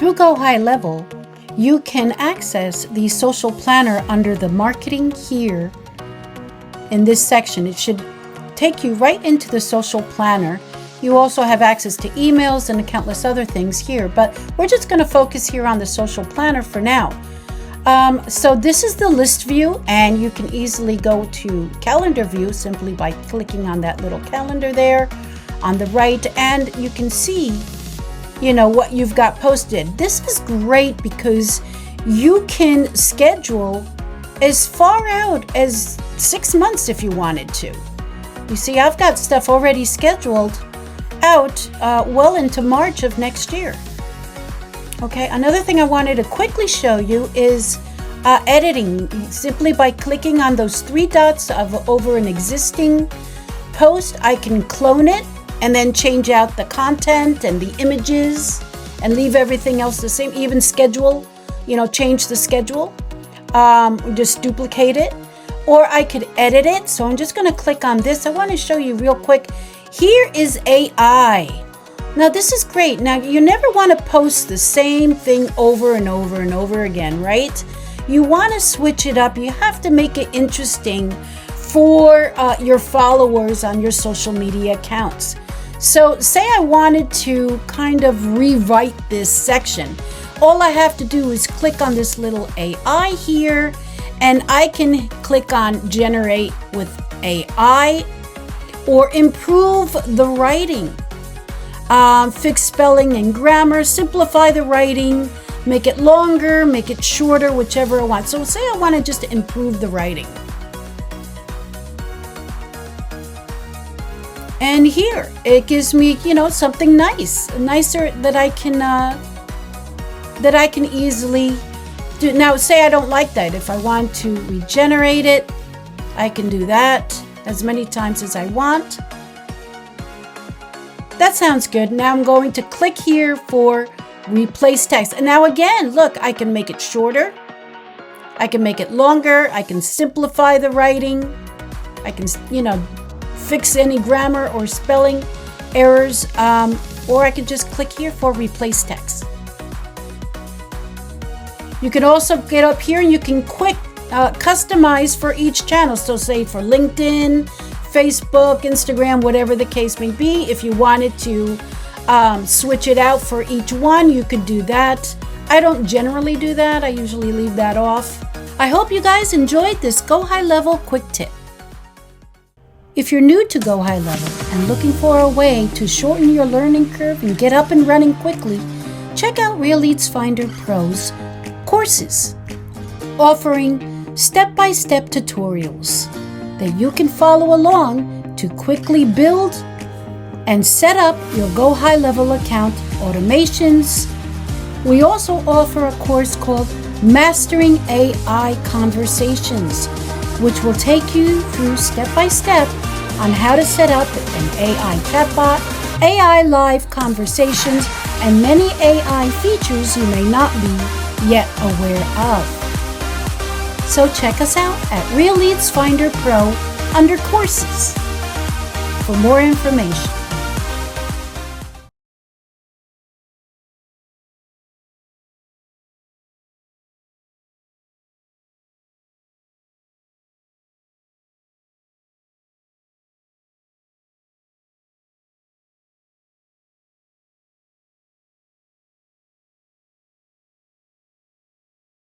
Through Go High Level, you can access the social planner under the marketing here in this section. It should take you right into the social planner. You also have access to emails and countless other things here, but we're just going to focus here on the social planner for now. So this is the list view, and you can easily go to calendar view simply by clicking on that little calendar there on the right, and you can see, what you've got posted. This is great because you can schedule as far out as 6 months if you wanted to. You see, I've got stuff already scheduled out well into March of next year. Okay, another thing I wanted to quickly show you is editing, simply by clicking on those 3 dots over an existing post. I can clone it and then change out the content and the images and leave everything else the same, even schedule, change the schedule, just duplicate it, or I could edit it. So I'm just going to click on this. I want to show you real quick. Here is AI. Now this is great. Now you never want to post the same thing over and over and over again, right? You want to switch it up. You have to make it interesting for your followers on your social media accounts. So say I wanted to kind of rewrite this section. All I have to do is click on this little AI here, and I can click on generate with AI or improve the writing, fix spelling and grammar, simplify the writing, make it longer, make it shorter, whichever I want. So say I want to just improve the writing. And here it gives me, something nicer that I can easily do. Now, say I don't like that. If I want to regenerate it, I can do that as many times as I want. That sounds good. Now I'm going to click here for replace text. And now again, look, I can make it shorter. I can make it longer. I can simplify the writing. I can, fix any grammar or spelling errors, or I can just click here for replace text. You can also get up here and you can customize for each channel. So say for LinkedIn, Facebook, Instagram, whatever the case may be. If you wanted to switch it out for each one, you could do that. I don't generally do that. I usually leave that off. I hope you guys enjoyed this Go High Level quick tip. If you're new to Go High Level and looking for a way to shorten your learning curve and get up and running quickly, check out Real Leads Finder Pro's courses, offering step-by-step tutorials that you can follow along to quickly build and set up your Go High Level account automations. We also offer a course called Mastering AI Conversations, which will take you through step-by-step on how to set up an AI chatbot, AI live conversations, and many AI features you may not be yet aware of. So check us out at Real Leads Finder Pro under courses for more information.